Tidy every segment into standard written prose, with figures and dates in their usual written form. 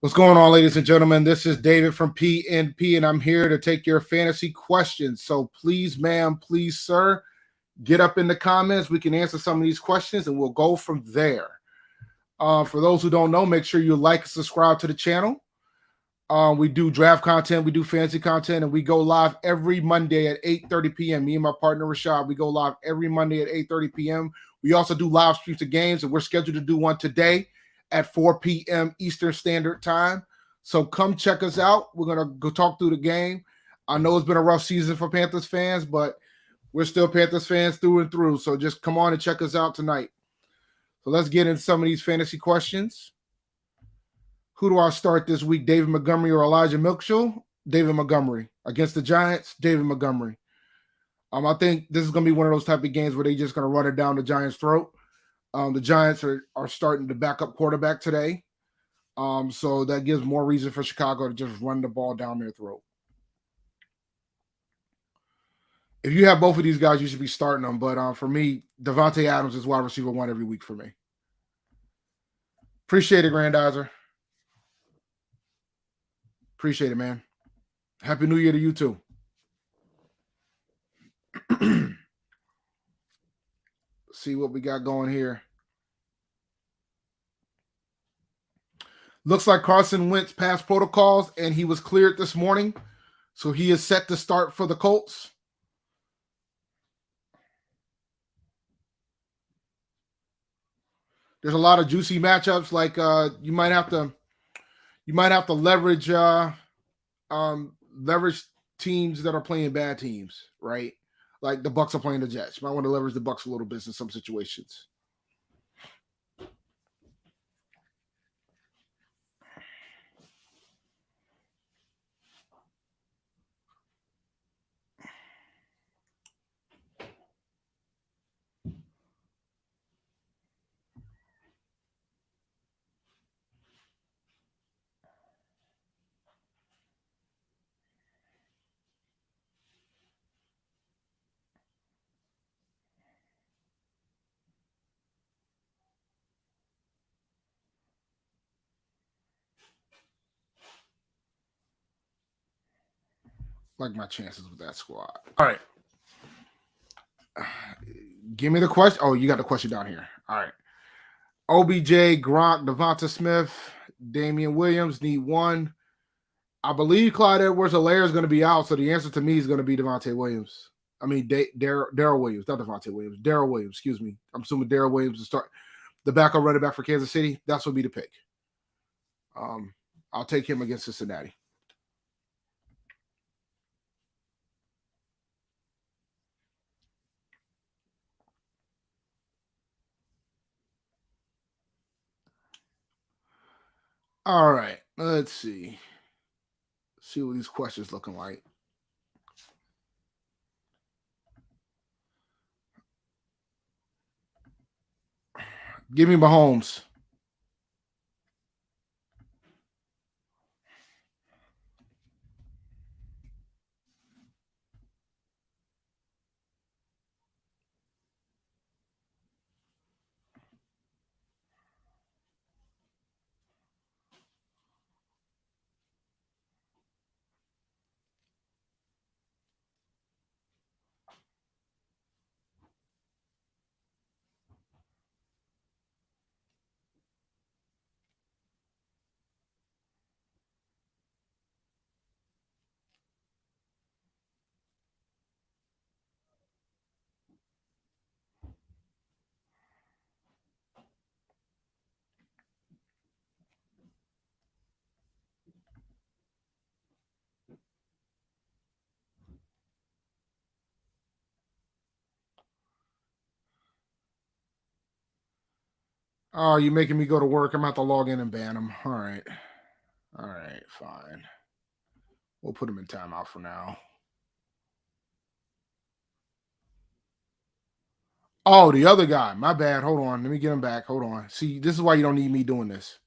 What's going on, ladies and gentlemen? This is David from PNP, and I'm here to take your fantasy questions. So please, ma'am, please, sir, get up in the comments. We can answer some of these questions, and we'll go from there. For those who don't know, make sure you like and subscribe to the channel. We do draft content, we do fantasy content, and we go live every Monday at 8:30 p.m. Me and my partner, Rashad, we go live every Monday at 8:30 p.m. We also do live streams of games, and we're scheduled to do one today at 4 p.m. Eastern Standard Time. So come check us out. We're going to go talk through the game. I know it's been a rough season for Panthers fans, but we're still Panthers fans through and through. So just come on and check us out tonight. So let's get into some of these fantasy questions. Who do I start this week, David Montgomery or Elijah Mitchell? David Montgomery. Against the Giants, David Montgomery. I think this is going to be one of those type of games where they're just going to run it down the Giants' throat. The Giants are starting to back up quarterback today. So that gives more reason for Chicago to just run the ball down their throat. If you have both of these guys, you should be starting them. But for me, Devontae Adams is wide receiver 1 every week for me. Appreciate it, Grandizer. Appreciate it, man. Happy New Year to you, too. See what we got going here. Looks like Carson Wentz passed protocols, and he was cleared this morning. So he is set to start for the Colts. There's a lot of juicy matchups. Like you might have to leverage leverage teams that are playing bad teams, right? Like the Bucs are playing the Jets. You might want to leverage the Bucs a little bit in some situations. Like my chances with that squad. All right. Give me the question. Oh, you got the question down here. All right. OBJ, Gronk, Devonta Smith, Damian Williams need one. I believe Clyde Edwards-Helaire is going to be out, so the answer to me is going to be Devontae Williams. I mean, Darrell Williams, not Devontae Williams. Darrell Williams, excuse me. I'm assuming Darrell Williams to start the backup running back for Kansas City. That's what be the pick. I'll take him against Cincinnati. All right, let's see. See what these questions looking like. Give me Mahomes. Oh, you're making me go to work. I'm going to have to log in and ban him. All right. All right, fine. We'll put him in timeout for now. Oh, the other guy. My bad. Hold on. Let me get him back. Hold on. See, this is why you don't need me doing this.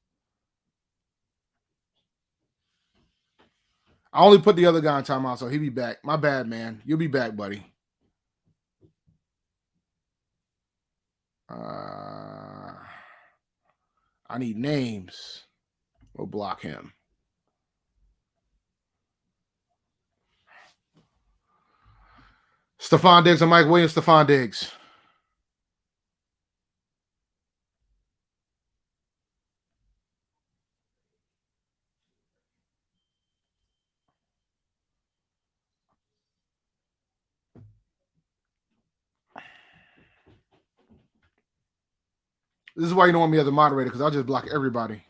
I only put the other guy in timeout, so he'll be back. My bad, man. You'll be back, buddy. I need names. We'll block him. Stephon Diggs and Mike Williams. Stephon Diggs. This is why you don't want me as a moderator, because I'll just block everybody.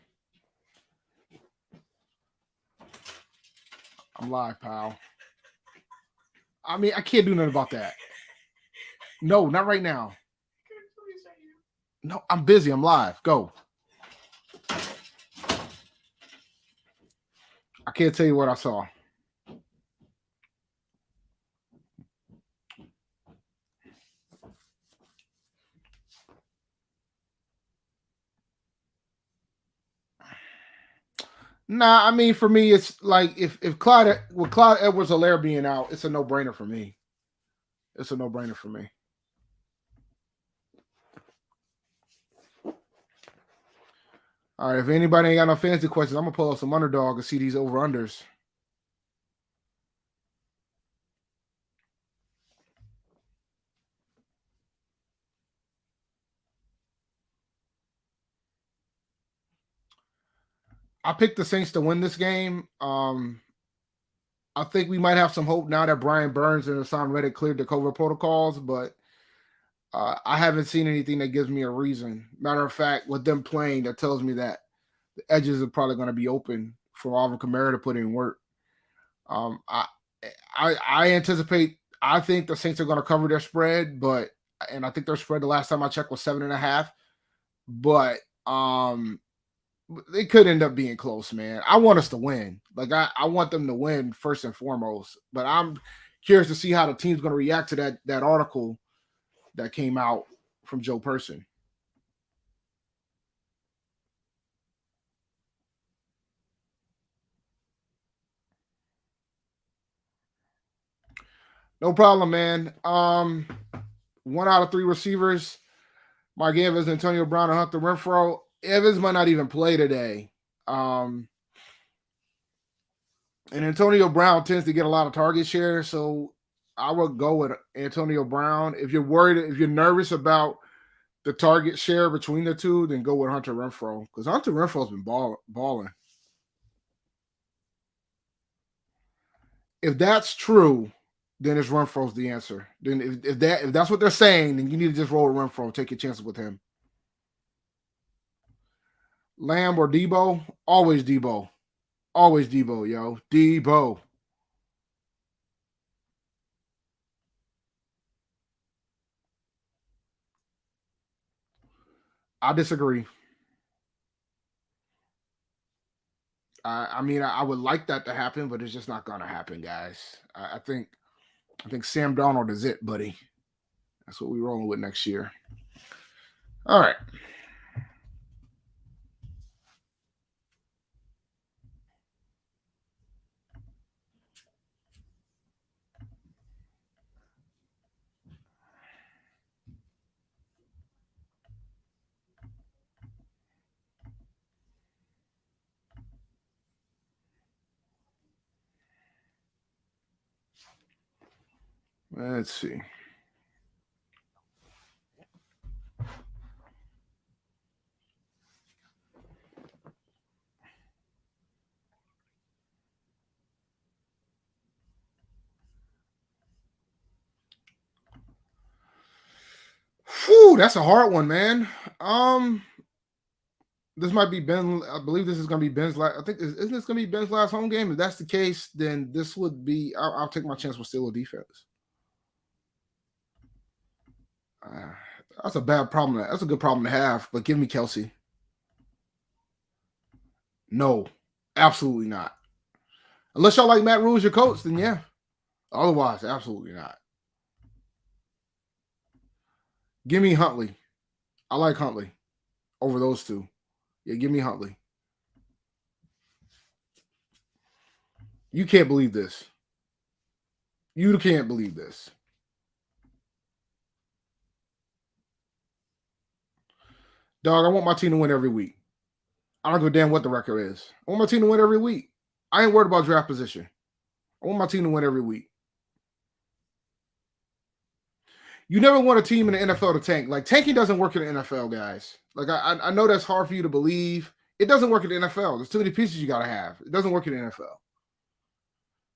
I'm live, pal. I mean, I can't do nothing about that. No, not right now. No, I'm busy. I'm live. Go. I can't tell you what I saw. Nah, I mean, for me, it's like if Clyde Edwards-Helaire being out, it's a no-brainer for me. It's a no-brainer for me. All right, if anybody ain't got no fantasy questions, I'm gonna pull up some underdog and see these over-unders. I picked the Saints to win this game. I think we might have some hope now that Brian Burns and Hassan Reddick cleared the COVID protocols, but I haven't seen anything that gives me a reason. Matter of fact, with them playing, that tells me that the edges are probably going to be open for Alvin Kamara to put in work. I anticipate. I think the Saints are going to cover their spread, and I think their spread the last time I checked was 7.5. But it could end up being close, man. I want us to win. Like I want them to win first and foremost. But I'm curious to see how the team's going to react to that article that came out from Joe Person. No problem, man. 1 out of 3 receivers. Mark Evans, Antonio Brown, and Hunter Renfrow. Evans might not even play today. And Antonio Brown tends to get a lot of target share, so I would go with Antonio Brown. If you're worried, if you're nervous about the target share between the two, then go with Hunter Renfrow, because Hunter Renfrow's been balling. If that's true, then it's Renfro's the answer. Then if that's what they're saying, then you need to just roll with Renfro, take your chances with him. Lamb or Debo? Always Debo. Always Debo, yo. Debo. I disagree. I mean, I would like that to happen, but it's just not going to happen, guys. I think Sam Darnold is it, buddy. That's what we're rolling with next year. All right. Let's see. Whew, that's a hard one, man. This might be Ben. I believe this is going to be Ben's last. I think isn't this going to be Ben's last home game? If that's the case, then this would be. I'll take my chance with Steelers defense. That's a bad problem. That's a good problem to have, but give me Kelsey. No, absolutely not. Unless y'all like Matt Rule as your coach, then yeah. Otherwise, absolutely not. Give me Huntley. I like Huntley over those two. Yeah, give me Huntley. You can't believe this. You can't believe this. Dog, I want my team to win every week. I don't give a damn what the record is. I want my team to win every week. I ain't worried about draft position. I want my team to win every week. You never want a team in the NFL to tank. Like, tanking doesn't work in the NFL, guys. Like, I know that's hard for you to believe. It doesn't work in the NFL. There's too many pieces you got to have. It doesn't work in the NFL.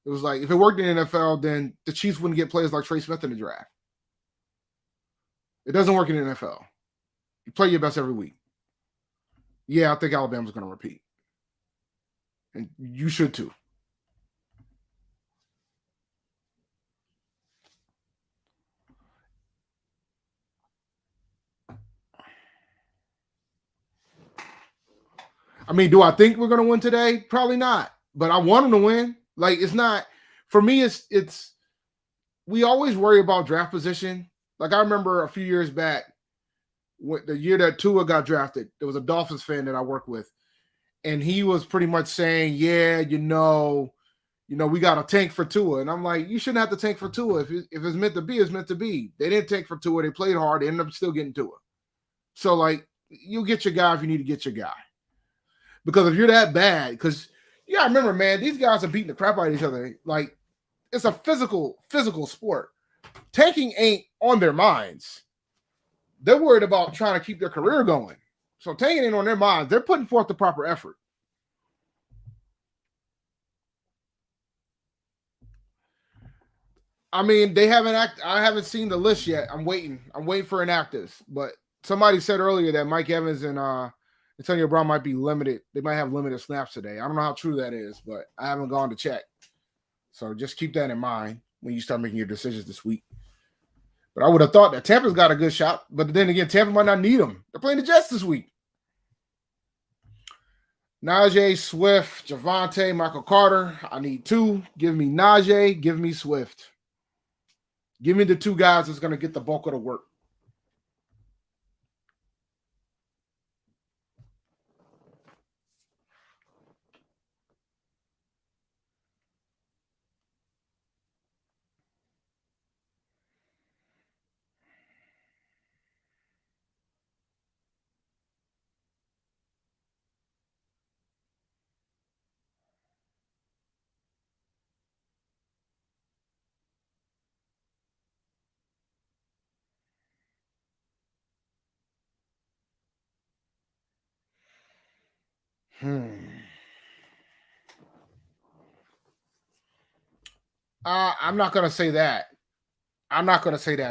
It was like, if it worked in the NFL, then the Chiefs wouldn't get players like Trey Smith in the draft. It doesn't work in the NFL. You play your best every week. Yeah, I think Alabama's going to repeat. And you should too. I mean, do I think we're going to win today? Probably not. But I want them to win. Like, it's not, for me, it's we always worry about draft position. Like, I remember a few years back, the year that Tua got drafted, there was a Dolphins fan that I work with, and he was pretty much saying, yeah, we got to tank for Tua. And I'm like, you shouldn't have to tank for Tua. If it's meant to be, it's meant to be. They didn't tank for Tua. They played hard. They ended up still getting Tua. So, like, you get your guy if you need to get your guy. Because if you're that bad, because you got to remember, man, these guys are beating the crap out of each other. Like, it's a physical sport. Tanking ain't on their minds. They're worried about trying to keep their career going. So tanking ain't on their minds. They're putting forth the proper effort. I mean, I haven't seen the list yet. I'm waiting for inactives. But somebody said earlier that Mike Evans and Antonio Brown might be limited. They might have limited snaps today. I don't know how true that is, but I haven't gone to check. So just keep that in mind when you start making your decisions this week. But I would have thought that Tampa's got a good shot. But then again, Tampa might not need them. They're playing the Jets this week. Najee, Swift, Javonte, Michael Carter. I need two. Give me Najee. Give me Swift. Give me the two guys that's going to get the bulk of the work. I'm not going to say that.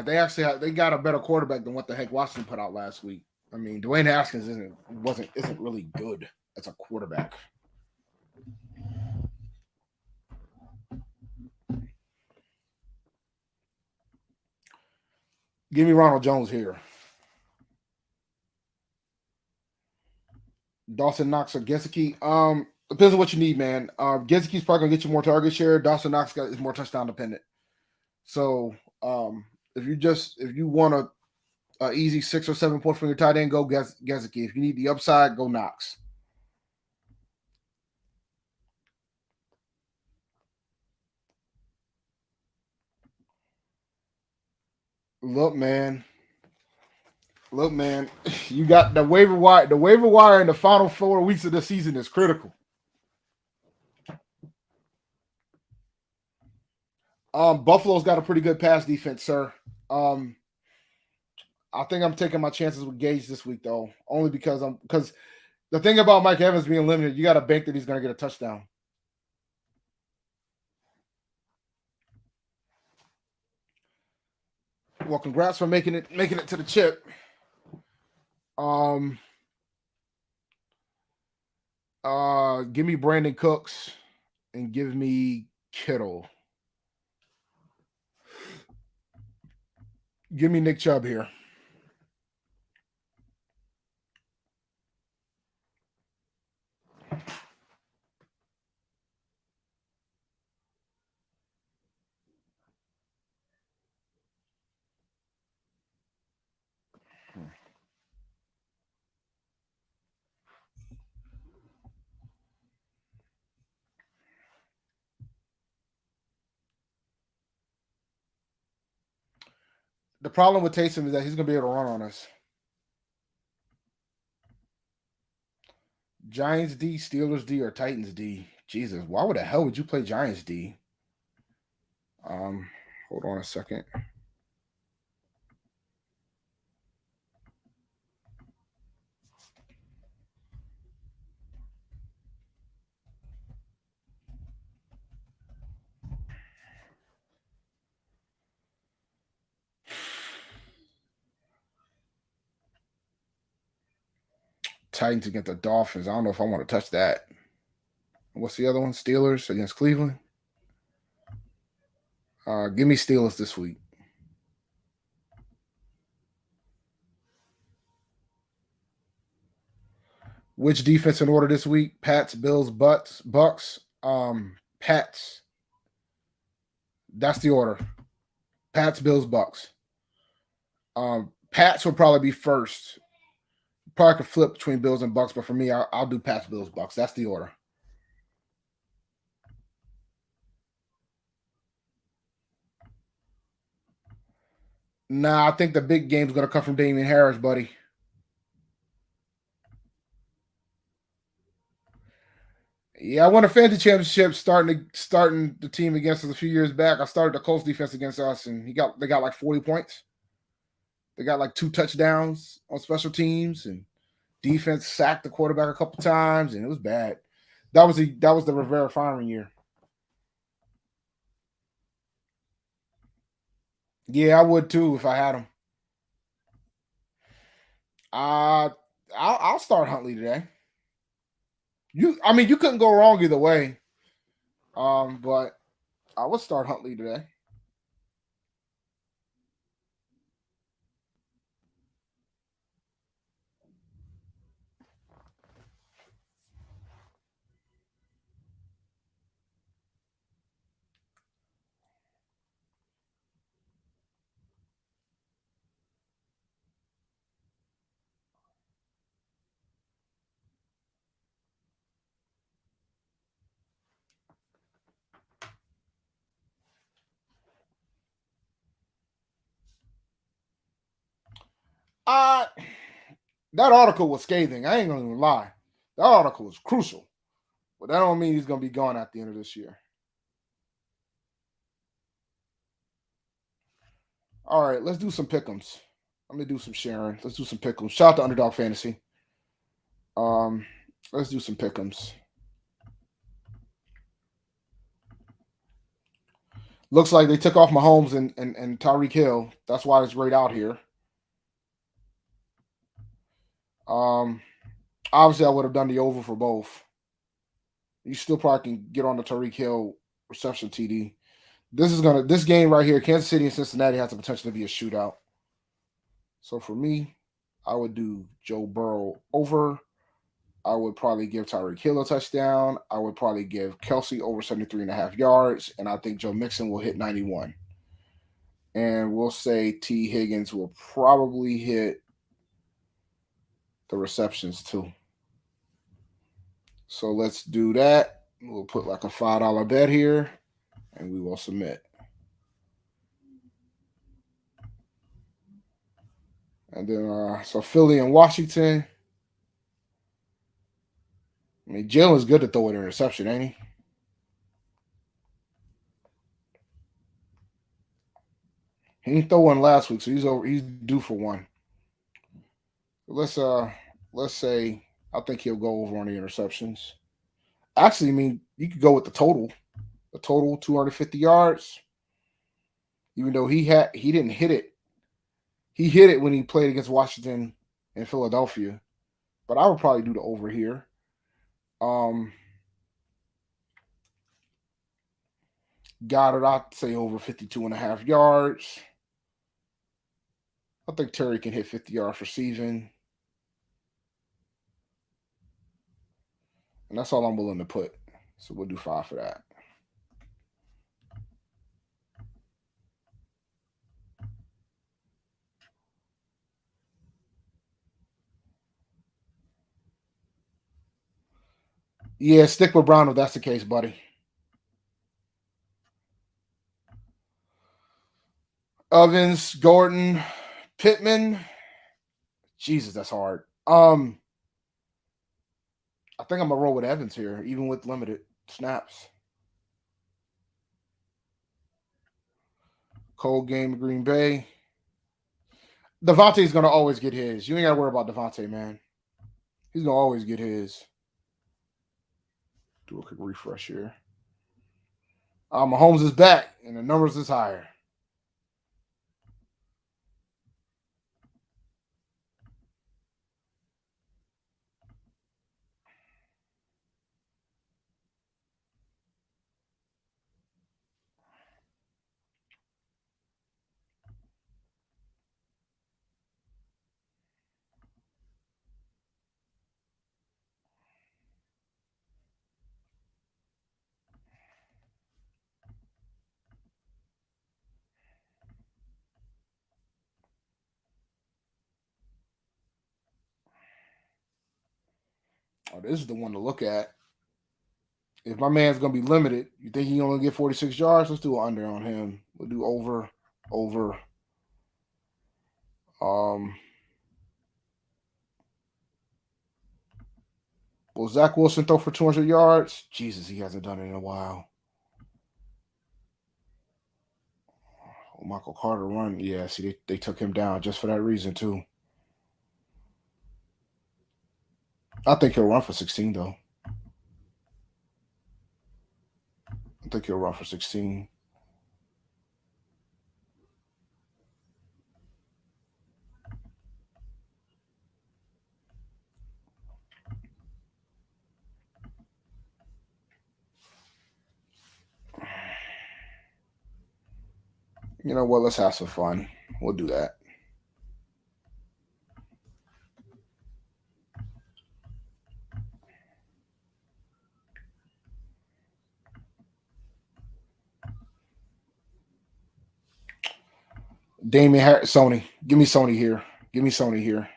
They actually they got a better quarterback than what the heck Washington put out last week. I mean, Dwayne Haskins isn't really good as a quarterback. Give me Ronald Jones here. Dawson Knox or Gesicki. Depends on what you need, man. Gesicki's probably gonna get you more target share. Dawson Knox is more touchdown dependent. So if you want a easy 6 or 7 points from your tight end, go Gesicki. If you need the upside, go Knox. Look, man. You got the waiver wire. The waiver wire in the final 4 weeks of the season is critical. Buffalo's got a pretty good pass defense, sir. I think I'm taking my chances with Gage this week, though, only because the thing about Mike Evans being limited, you got to bank that he's going to get a touchdown. Well, congrats for making it to the chip. Give me Brandon Cooks and give me Kittle. Give me Nick Chubb here. The problem with Taysom is that he's going to be able to run on us. Giants D, Steelers D, or Titans D? Jesus, why would the hell would you play Giants D? Hold on a second. Titans against the Dolphins. I don't know if I want to touch that. What's the other one? Steelers against Cleveland. Give me Steelers this week. Which defense in order this week? Pats, Bills, Bucks. Pats. That's the order. Pats, Bills, Bucks. Pats will probably be first. Probably could flip between Bills and Bucks, but for me, I'll do Pats, Bills, Bucks. That's the order. Nah, I think the big game's going to come from Damian Harris, buddy. Yeah, I won a fantasy championship starting the team against us a few years back. I started the Colts defense against us, and they got like 40 points. They got like 2 touchdowns on special teams, and defense sacked the quarterback a couple times, and it was bad. That was the Rivera firing year. Yeah, I would too if I had him. I'll start Huntley today. You couldn't go wrong either way. But I would start Huntley today. That article was scathing. I ain't gonna even lie. That article was crucial. But that don't mean he's gonna be gone at the end of this year. All right, let's do some pick'ems. Let me do some sharing. Let's do some pick'ems. Shout out to Underdog Fantasy. Let's do some pick'ems. Looks like they took off Mahomes and Tyreek Hill. That's why it's right out here. Obviously, I would have done the over for both. You still probably can get on the Tyreek Hill reception TD. This game right here, Kansas City and Cincinnati has the potential to be a shootout. So for me, I would do Joe Burrow over. I would probably give Tyreek Hill a touchdown. I would probably give Kelsey over 73.5 yards. And I think Joe Mixon will hit 91. And we'll say T. Higgins will probably hit the receptions too. So let's do that. We'll put like a $5 bet here and we will submit. And then, so Philly and Washington. I mean, Jalen's good to throw an interception, ain't he? He didn't throw one last week, so he's due for one. Let's say I think he'll go over on the interceptions. Actually, I mean, you could go with the total. The total 250 yards. Even though he didn't hit it. He hit it when he played against Washington and Philadelphia. But I would probably do the over here. Goddard, I'd say over 52.5 yards. I think Terry can hit 50 yards receiving. And that's all I'm willing to put. So we'll do 5 for that. Yeah, stick with Brown if that's the case, buddy. Evans, Gordon, Pittman. Jesus, that's hard. I think I'm gonna roll with Evans here, even with limited snaps. Cold game, Green Bay. Devontae's gonna always get his. You ain't gotta worry about Devontae, man. He's gonna always get his. Do a quick refresh here. Mahomes is back, and the numbers is higher. Oh, this is the one to look at. If my man's gonna be limited, you think he only get 46 yards? Let's do an under on him. We'll do over. Will Zach Wilson throw for 200 yards? Jesus, he hasn't done it in a while. Oh, Michael Carter run. Yeah, see, they took him down just for that reason, too. I think he'll run for 16, though. I think he'll run for 16. You know what? Let's have some fun. We'll do that. Damian Harris, Sony. Give me Sony here. Give me Sony here.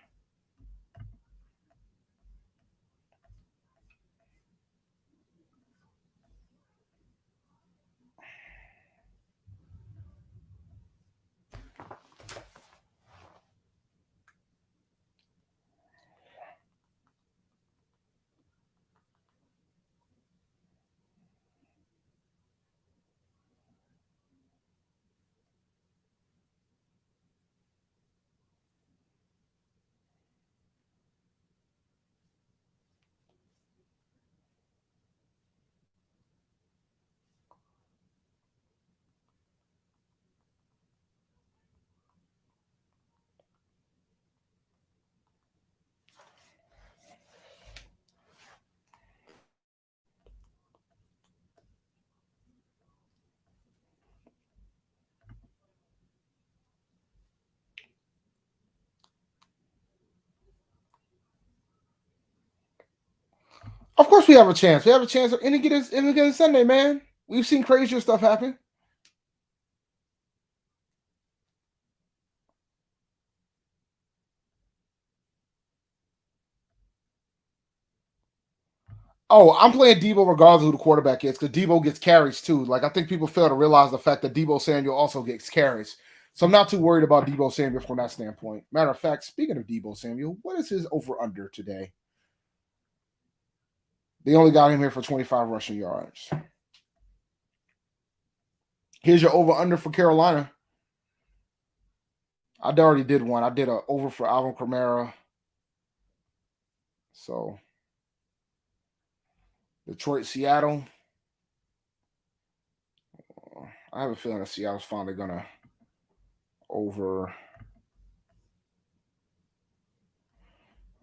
Of course, we have a chance. We have a chance of any given Sunday, man. We've seen crazier stuff happen. Oh, I'm playing Debo regardless of who the quarterback is, because Debo gets carries too. Like, I think people fail to realize the fact that Debo Samuel also gets carries. So I'm not too worried about Debo Samuel from that standpoint. Matter of fact, speaking of Debo Samuel, what is his over-under today? They only got him here for 25 rushing yards. Here's your over-under for Carolina. I already did one. I did an over for Alvin Kamara. So, Detroit, Seattle. I have a feeling that Seattle's finally going to over.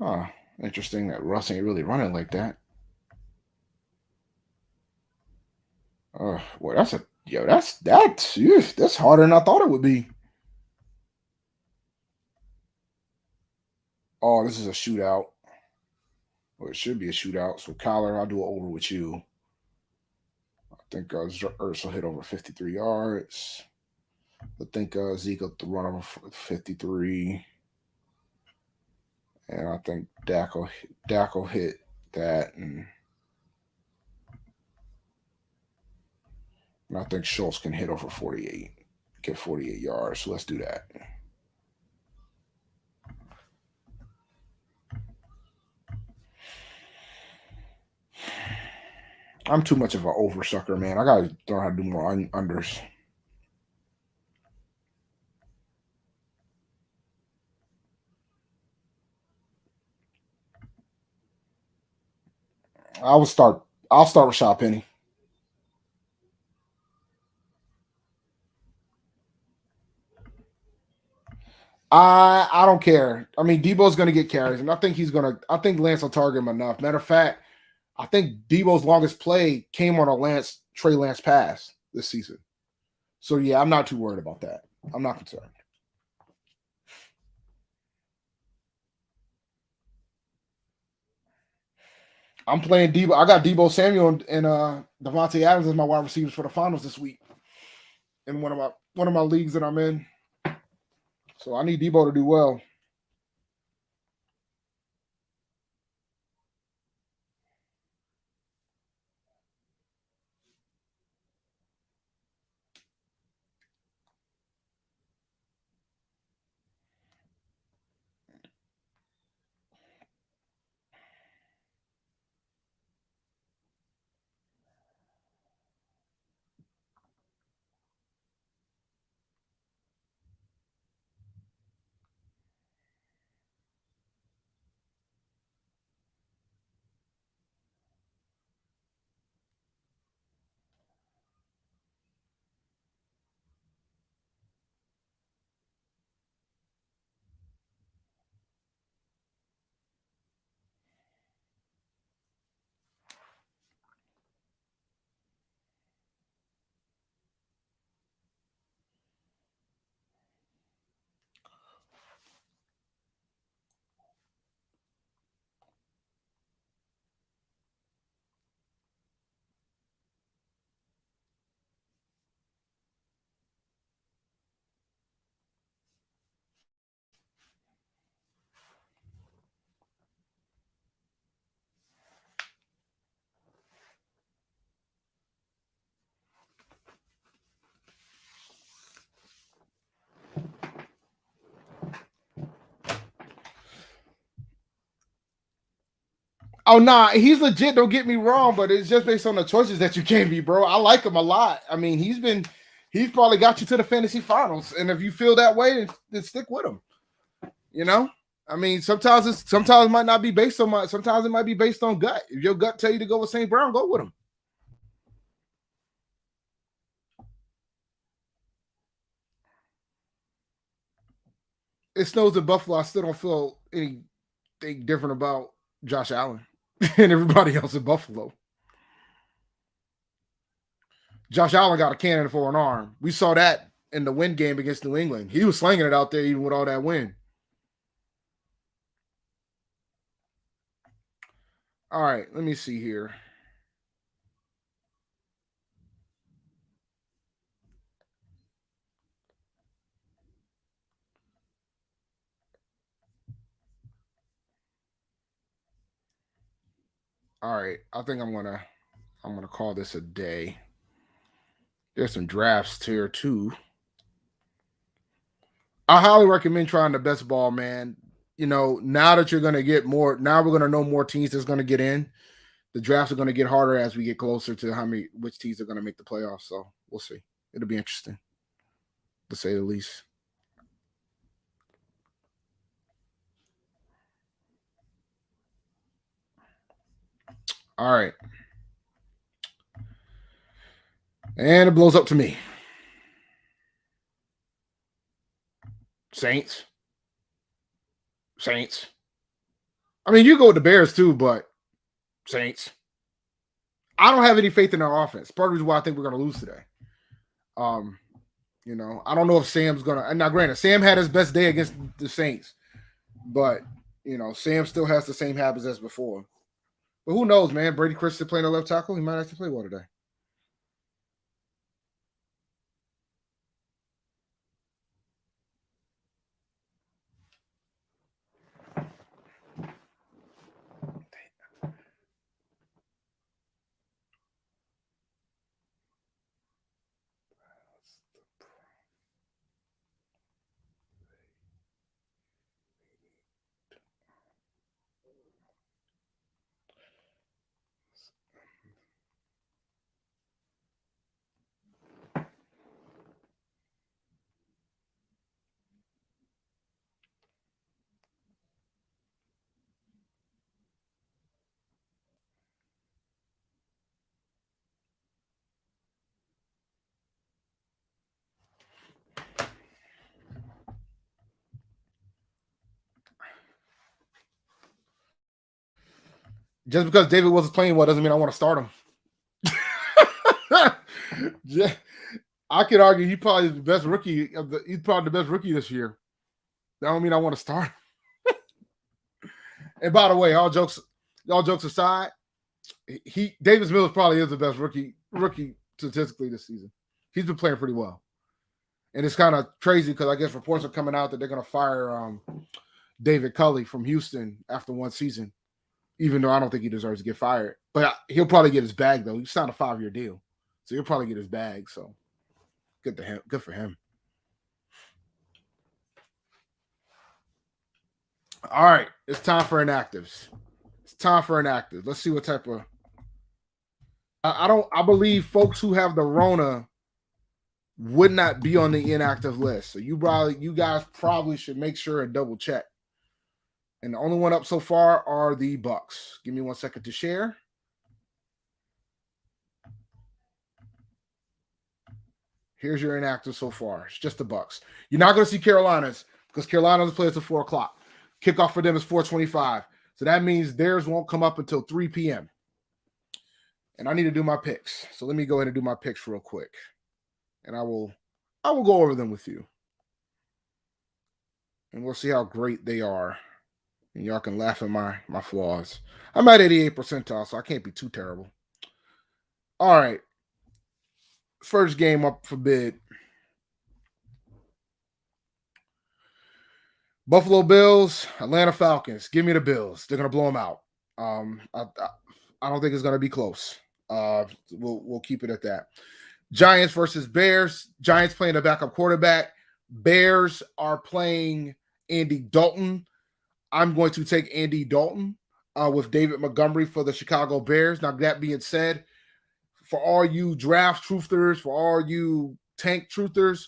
Huh. Interesting that Russ ain't really running like that. Well, that's harder than I thought it would be. Oh, this is a shootout. Well, it should be a shootout. So, Kyler, I'll do it over with you. I think Ertz will hit over 53 yards. I think Zeke will run over 53. And I think Dak will hit that. And I think Schultz can hit over 48. Get 48 yards. So let's do that. I'm too much of an over sucker, man. I gotta learn how to do more unders. I will start. I'll start with Shot Penny. I don't care. I mean, Debo's going to get carries, and I think he's going to. I think Lance will target him enough. Matter of fact, I think Debo's longest play came on a Trey Lance pass this season. So yeah, I'm not too worried about that. I'm not concerned. I'm playing Debo. I got Debo Samuel and Devontae Adams as my wide receivers for the finals this week in one of my leagues that I'm in. So I need Debo to do well. Oh nah, he's legit. Don't get me wrong, but it's just based on the choices that you gave me, bro. I like him a lot. I mean, he's probably got you to the fantasy finals, and if you feel that way, then stick with him. You know, I mean, sometimes it might not be based on my. Sometimes it might be based on gut. If your gut tell you to go with St. Brown, go with him. It snows in Buffalo. I still don't feel anything different about Josh Allen and everybody else in Buffalo. Josh Allen got a cannon for an arm. We saw that in the win game against New England. He was slinging it out there even with all that wind. All right, let me see here. All right, I think I'm gonna call this a day. There's some drafts here too. I highly recommend trying the best ball, man. You know, now that you're gonna get more, now we're gonna know more teams that's gonna get in. The drafts are gonna get harder as we get closer to which teams are gonna make the playoffs. So we'll see. It'll be interesting, to say the least. All right, and it blows up to me. Saints. Saints. I mean, you go with the Bears too, but Saints. I don't have any faith in their offense. Part of the reason why I think we're going to lose today. Um, I don't know if Sam's going to. And now, granted, Sam had his best day against the Saints, but Sam still has the same habits as before. But who knows, man? Brady Christian playing the left tackle. He might actually play well today. Just because David wasn't playing well doesn't mean I want to start him. Yeah, I could argue he's probably the best rookie he's probably the best rookie this year. That don't mean I want to start him. And by the way, all jokes aside, Davis Mills probably is the best rookie statistically this season. He's been playing pretty well. And it's kind of crazy because I guess reports are coming out that they're going to fire David Culley from Houston after one season, even though I don't think he deserves to get fired. But he'll probably get his bag, though. He signed a 5-year deal. So he'll probably get his bag. So good to him. Good for him. All right. It's time for inactives. Let's see what type of I believe folks who have the Rona would not be on the inactive list. So you guys probably should make sure and double check. And the only one up so far are the Bucks. Give me 1 second to share. Here's your inactive so far. It's just the Bucks. You're not going to see Carolina's because Carolina's play at 4 o'clock. Kickoff for them is 4:25. So that means theirs won't come up until 3 p.m. And I need to do my picks. So let me go ahead and do my picks real quick. And I will go over them with you. And we'll see how great they are. And y'all can laugh at my flaws. I'm at 88th percentile, so I can't be too terrible. All right. First game up for bid. Buffalo Bills, Atlanta Falcons. Give me the Bills. They're going to blow them out. I don't think it's going to be close. We'll keep it at that. Giants versus Bears. Giants playing a backup quarterback. Bears are playing Andy Dalton. I'm going to take Andy Dalton with David Montgomery for the Chicago Bears. Now, that being said, for all you draft truthers, for all you tank truthers,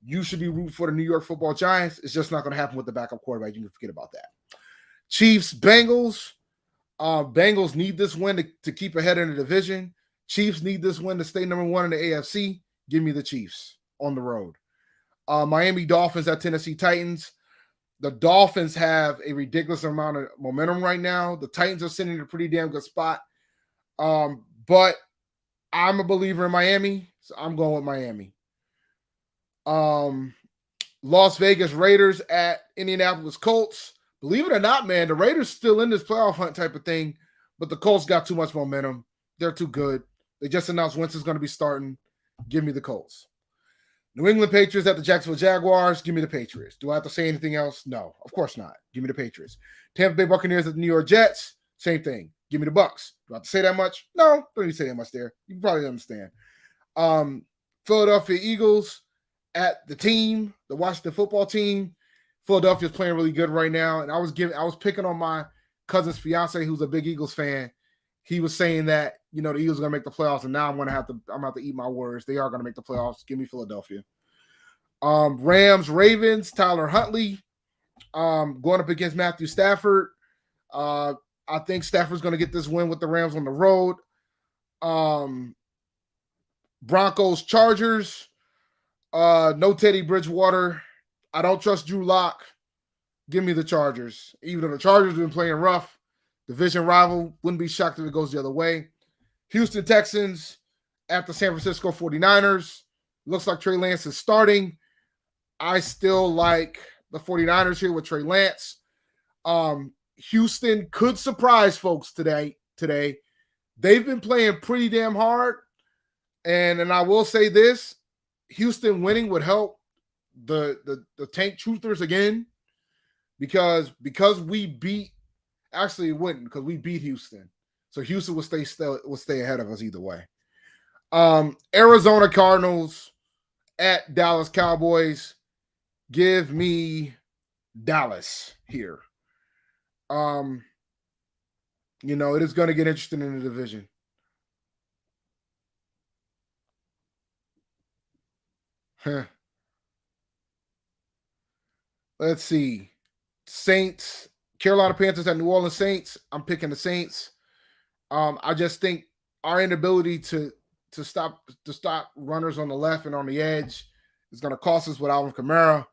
you should be rooting for the New York Football Giants. It's just not going to happen with the backup quarterback. You can forget about that. Chiefs, Bengals. Bengals need this win to keep ahead in the division. Chiefs need this win to stay number 1 in the AFC. Give me the Chiefs on the road. Miami Dolphins at Tennessee Titans. The Dolphins have a ridiculous amount of momentum right now. The Titans are sitting in a pretty damn good spot. But I'm a believer in Miami, so I'm going with Miami. Las Vegas Raiders at Indianapolis Colts. Believe it or not, man, the Raiders still in this playoff hunt type of thing, but the Colts got too much momentum. They're too good. They just announced Wentz is going to be starting. Give me the Colts. New England Patriots at the Jacksonville Jaguars. Give me the Patriots. Do I have to say anything else? No, of course not. Give me the Patriots. Tampa Bay Buccaneers at the New York Jets. Same thing. Give me the Bucks. Do I have to say that much? No, don't need to say that much there. You can probably understand. Philadelphia Eagles at the Washington football team. Philadelphia's playing really good right now. And I was picking on my cousin's fiance, who's a big Eagles fan. He was saying that, the Eagles are going to make the playoffs, and now I'm going to have to eat my words. They are going to make the playoffs. Give me Philadelphia. Rams, Ravens, Tyler Huntley going up against Matthew Stafford. I think Stafford's going to get this win with the Rams on the road. Broncos, Chargers. No Teddy Bridgewater. I don't trust Drew Lock. Give me the Chargers. Even though the Chargers have been playing rough, division rival, wouldn't be shocked if it goes the other way. Houston Texans at the San Francisco 49ers. Looks like Trey Lance is starting. I still like the 49ers here with Trey Lance. Houston could surprise folks today. They've been playing pretty damn hard. And I will say this, Houston winning would help the tank truthers again. Because we beat, actually it wouldn't, because we beat Houston. So Houston will stay ahead of us either way. Arizona Cardinals at Dallas Cowboys. Give me Dallas here. It is going to get interesting in the division. Let's see. Saints, Carolina Panthers at New Orleans Saints. I'm picking the Saints. I just think our inability to stop runners on the left and on the edge is going to cost us with Alvin Kamara.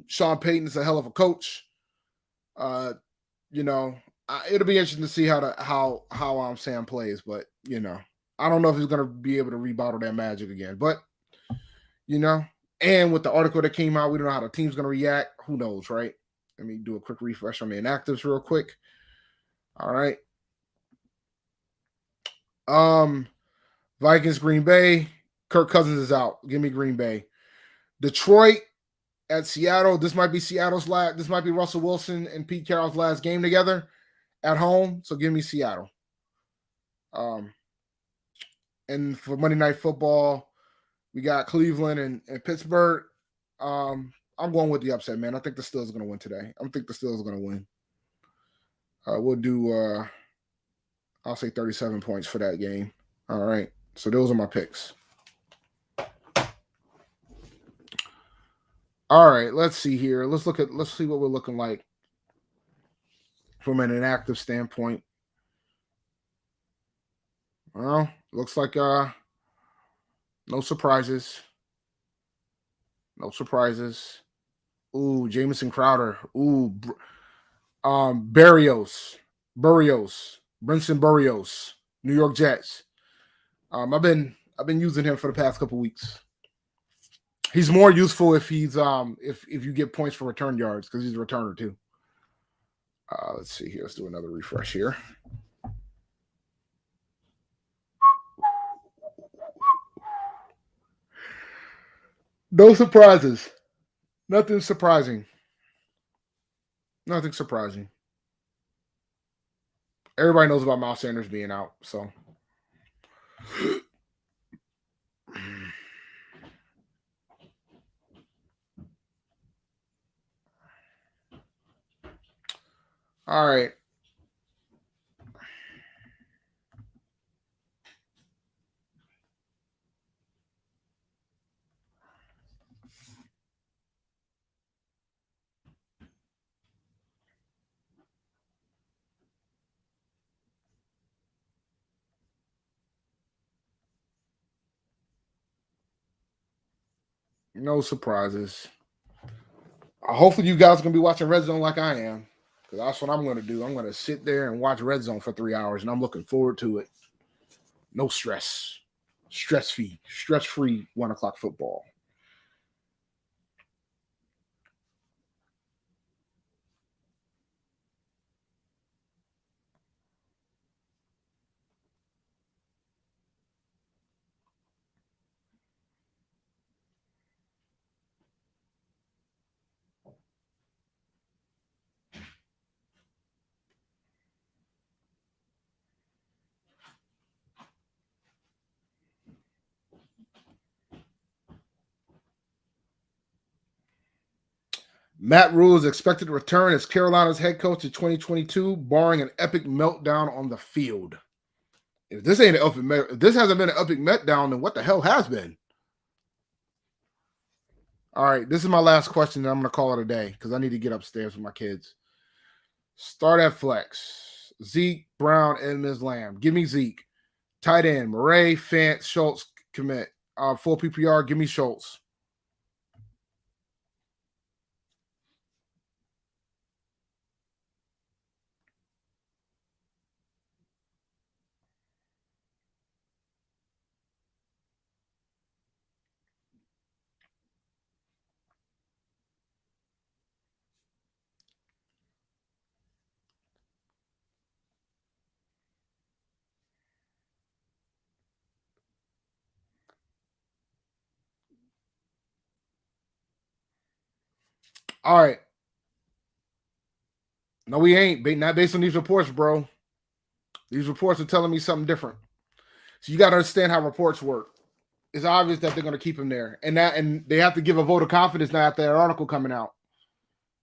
Sean Payton is a hell of a coach. it'll be interesting to see how Sam plays, but I don't know if he's gonna be able to rebottle that magic again. But and with the article that came out, we don't know how the team's gonna react. Who knows, right? Let me do a quick refresh on the inactives real quick. All right. Vikings, Green Bay. Kirk Cousins is out. Give me Green Bay. Detroit at Seattle. This might be Seattle's last. This might be Russell Wilson and Pete Carroll's last game together at home. So give me Seattle. And for Monday Night Football, we got Cleveland and Pittsburgh. I'm going with the upset, man. I think the Steelers are going to win today. I think the Steelers are going to win. We'll do, I'll say 37 points for that game. All right. So those are my picks. All right. Let's see here. Let's see what we're looking like from an inactive standpoint. Well, looks like no surprises. No surprises. Ooh, Jamison Crowder. Ooh, Berrios, Brinson Berrios, New York Jets. I've been using him for the past couple weeks. He's more useful if he's if you get points for return yards because he's a returner too. Let's see here. Let's do another refresh here. No surprises. Nothing surprising. Nothing surprising. Everybody knows about Miles Sanders being out, so. All right. No surprises. Hopefully you guys are going to be watching Red Zone like I am, because that's what I'm going to do. I'm going to sit there and watch Red Zone for 3 hours, and I'm looking forward to it. No stress. Stress-free 1 o'clock football. Matt Rule is expected to return as Carolina's head coach in 2022, barring an epic meltdown on the field. If this hasn't been an epic meltdown, then what the hell has been? All right, this is my last question, and I'm going to call it a day because I need to get upstairs with my kids. Start at flex. Zeke, Brown, Edmonds, Lamb. Give me Zeke. Tight end, Murray, Fant, Schultz, commit. Full PPR, give me Schultz. All right. No, we ain't. Not based on these reports, bro. These reports are telling me something different. So you got to understand how reports work. It's obvious that they're going to keep him there. And they have to give a vote of confidence now after that article coming out.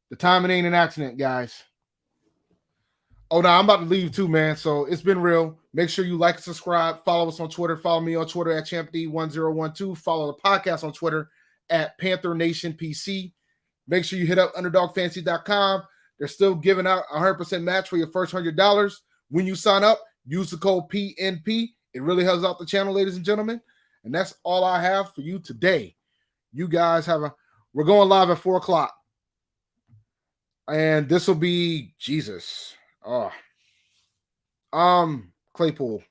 The timing ain't an accident, guys. Oh, no, I'm about to leave too, man. So it's been real. Make sure you like and subscribe. Follow us on Twitter. Follow me on Twitter at ChampD1012. Follow the podcast on Twitter at Panther Nation PC. Make sure you hit up UnderdogFantasy.com. They're still giving out a 100% match for your first $100. When you sign up, use the code PNP. It really helps out the channel, ladies and gentlemen. And that's all I have for you today. You guys we're going live at 4 o'clock. And this will be, Jesus. Oh, Claypool.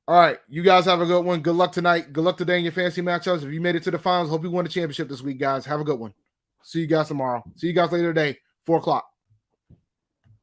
All right, you guys have a good one. Good luck tonight. Good luck today in your fantasy matchups. If you made it to the finals, hope you won the championship this week, guys. Have a good one. See you guys tomorrow. See you guys later today, 4 o'clock.